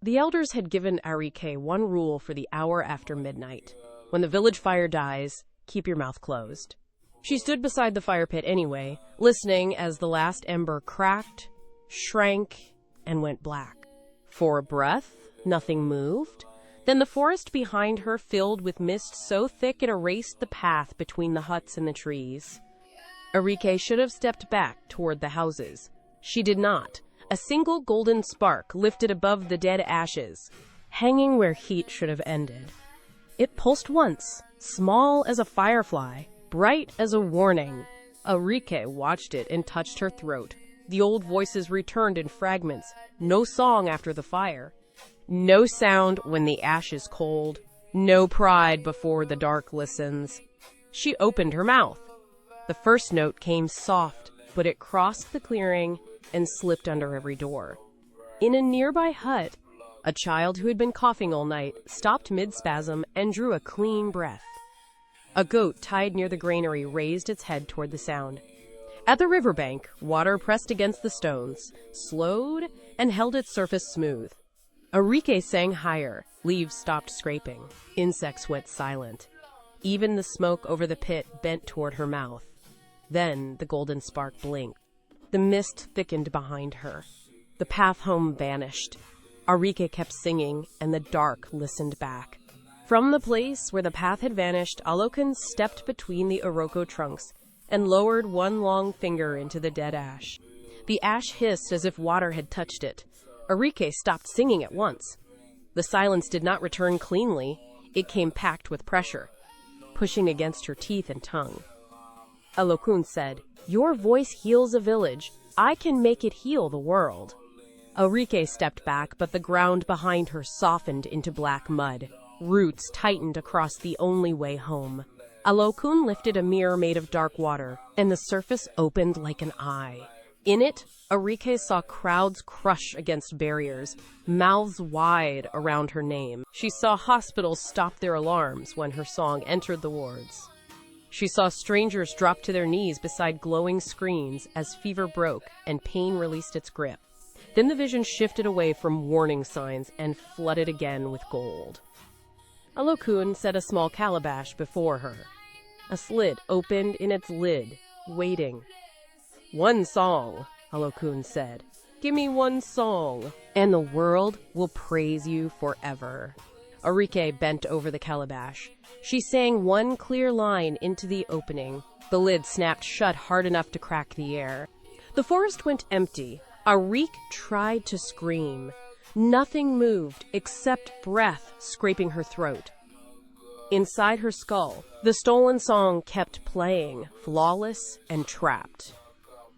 The elders had given Arike one rule for the hour after midnight. When the village fire dies, keep your mouth closed. She stood beside the fire pit anyway, listening as the last ember cracked, shrank, and went black. For a breath, nothing moved. Then the forest behind her filled with mist so thick it erased the path between the huts and the trees. Arike should have stepped back toward the houses. She did not. A single golden spark lifted above the dead ashes, hanging where heat should have ended. It pulsed once, small as a firefly, bright as a warning. Arike watched it and touched her throat. The old voices returned in fragments. No song after the fire. No sound when the ash is cold. No pride before the dark listens. She opened her mouth. The first note came soft, but it crossed the clearing and slipped under every door. In a nearby hut, a child who had been coughing all night stopped mid-spasm and drew a clean breath. A goat tied near the granary raised its head toward the sound. At the riverbank, water pressed against the stones, slowed, and held its surface smooth. Arike sang higher. Leaves stopped scraping. Insects went silent. Even the smoke over the pit bent toward her mouth. Then the golden spark blinked. The mist thickened behind her. The path home vanished. Arike kept singing, and the dark listened back. From the place where the path had vanished, Alokun stepped between the Iroko trunks and lowered one long finger into the dead ash. The ash hissed as if water had touched it. Arike stopped singing at once. The silence did not return cleanly. It came packed with pressure, pushing against her teeth and tongue. Alokun said, "Your voice heals a village. I can make it heal the world." Arike stepped back, but the ground behind her softened into black mud. Roots tightened across the only way home. Alokun lifted a mirror made of dark water, and the surface opened like an eye. In it, Arike saw crowds crush against barriers, mouths wide around her name. She saw hospitals stop their alarms when her song entered the wards. She saw strangers drop to their knees beside glowing screens as fever broke and pain released its grip. Then the vision shifted away from warning signs and flooded again with gold. Alokun set a small calabash before her. A slit opened in its lid, waiting. "One song," Alokun said. "Give me one song, and the world will praise you forever." Arike bent over the calabash. She sang one clear line into the opening. The lid snapped shut hard enough to crack the air. The forest went empty. Arike tried to scream. Nothing moved except breath scraping her throat. Inside her skull, the stolen song kept playing, flawless and trapped.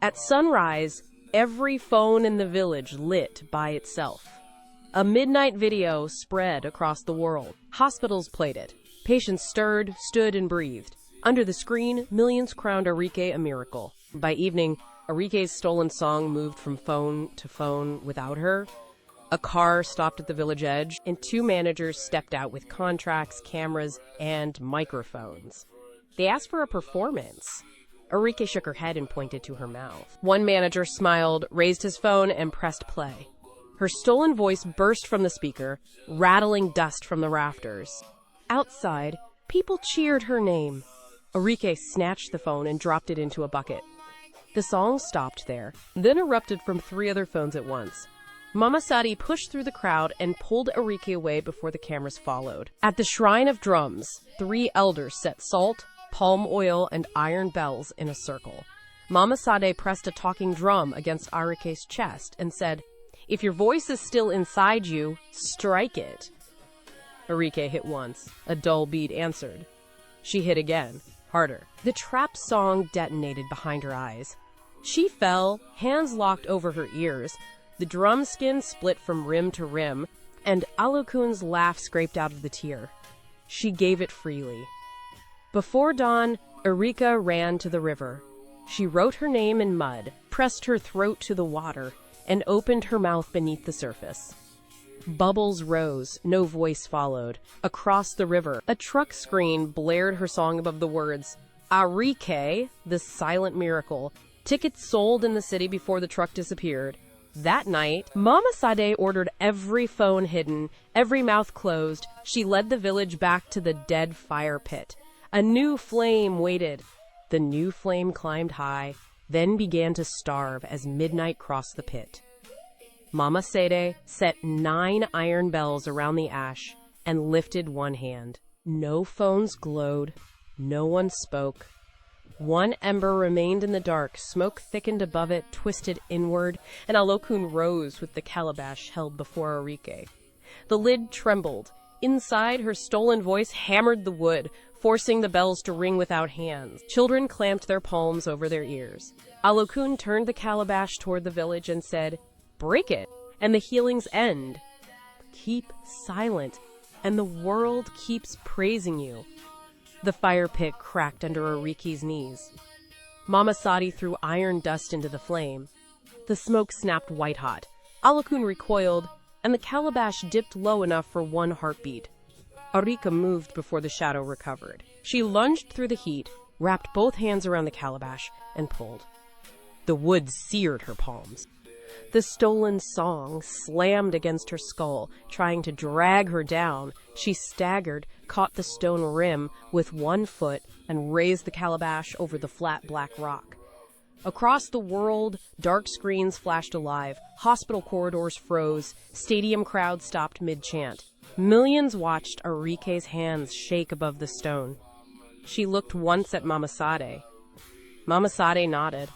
At sunrise, every phone in the village lit by itself. A midnight video spread across the world. Hospitals played it. Patients stirred, stood, and breathed. Under the screen, millions crowned Arike a miracle. By evening, Arike's stolen song moved from phone to phone without her. A car stopped at the village edge, and two managers stepped out with contracts, cameras, and microphones. They asked for a performance. Arike shook her head and pointed to her mouth. One manager smiled, raised his phone, and pressed play. Her stolen voice burst from the speaker, rattling dust from the rafters. Outside, people cheered her name. Arike snatched the phone and dropped it into a bucket. The song stopped there, then erupted from 3 other phones at once. Mama Sadi pushed through the crowd and pulled Arike away before the cameras followed. At the shrine of drums, 3 elders set salt, palm oil, and iron bells in a circle. Mama Sade pressed a talking drum against Arike's chest and said, "If your voice is still inside you, strike it." Arike hit once. A dull beat answered. She hit again, harder. The trap song detonated behind her eyes. She fell, hands locked over her ears. The drum skin split from rim to rim, and Alokun's laugh scraped out of the tear. She gave it freely. Before dawn, Arike ran to the river. She wrote her name in mud, pressed her throat to the water, and opened her mouth beneath the surface. Bubbles rose, no voice followed. Across the river, a truck screen blared her song above the words, "Arike, the silent miracle." Tickets sold in the city before the truck disappeared. That night, Mama Sade ordered every phone hidden, every mouth closed. She led the village back to the dead fire pit. A new flame waited. The new flame climbed high, then began to starve as midnight crossed the pit. Mama Sade set 9 iron bells around the ash and lifted one hand. No phones glowed. No one spoke. One ember remained in the dark, smoke thickened above it, twisted inward, and Alokun rose with the calabash held before Arike. The lid trembled. Inside, her stolen voice hammered the wood, forcing the bells to ring without hands. Children clamped their palms over their ears. Alokun turned the calabash toward the village and said, "Break it, and the healings end. Keep silent, and the world keeps praising you." The fire pit cracked under Arike's knees. Mama Sadi threw iron dust into the flame. The smoke snapped white-hot. Alokun recoiled, and the calabash dipped low enough for one heartbeat. Arike moved before the shadow recovered. She lunged through the heat, wrapped both hands around the calabash, and pulled. The wood seared her palms. The stolen song slammed against her skull, trying to drag her down. She staggered, caught the stone rim with one foot, and raised the calabash over the flat black rock. Across the world, dark screens flashed alive, hospital corridors froze, stadium crowds stopped mid-chant. Millions watched Arike's hands shake above the stone. She looked once at Mama Sade. Mama Sade nodded.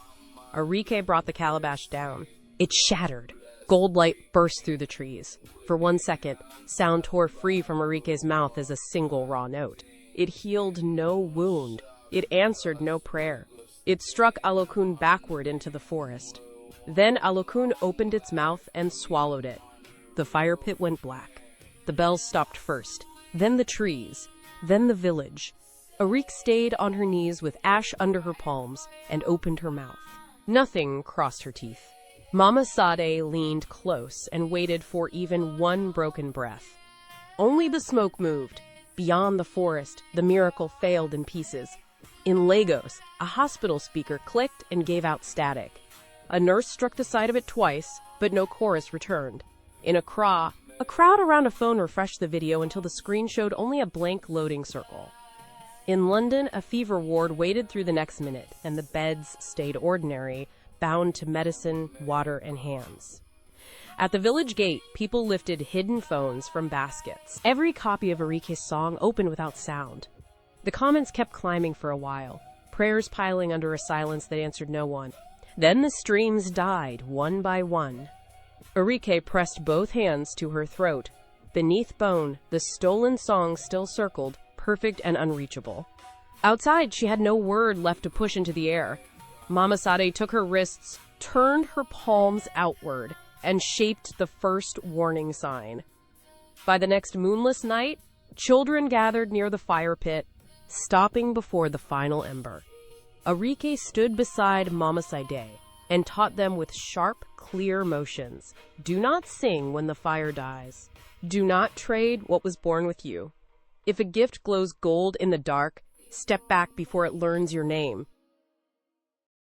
Arike brought the calabash down. It shattered. Gold light burst through the trees. For 1 second, sound tore free from Arike's mouth as a single raw note. It healed no wound. It answered no prayer. It struck Alokun backward into the forest. Then Alokun opened its mouth and swallowed it. The fire pit went black. The bells stopped first, then the trees, then the village. Arike stayed on her knees with ash under her palms and opened her mouth. Nothing crossed her teeth. Mama Sade leaned close and waited for even one broken breath. Only the smoke moved. Beyond the forest, the miracle failed in pieces. In Lagos, a hospital speaker clicked and gave out static. A nurse struck the side of it twice, but no chorus returned. In Accra, a crowd around a phone refreshed the video until the screen showed only a blank loading circle. In London, a fever ward waited through the next minute, and the beds stayed ordinary, bound to medicine, water, and hands. At the village gate, people lifted hidden phones from baskets. Every copy of Arike's song opened without sound. The comments kept climbing for a while, prayers piling under a silence that answered no one. Then the streams died, one by one. Arike pressed both hands to her throat. Beneath bone, the stolen song still circled, perfect and unreachable. Outside, she had no word left to push into the air. Mama Sade took her wrists, turned her palms outward, and shaped the first warning sign. By the next moonless night, children gathered near the fire pit, stopping before the final ember. Arike stood beside Mama Sade and taught them with sharp, clear motions. Do not sing when the fire dies. Do not trade what was born with you. If a gift glows gold in the dark, step back before it learns your name.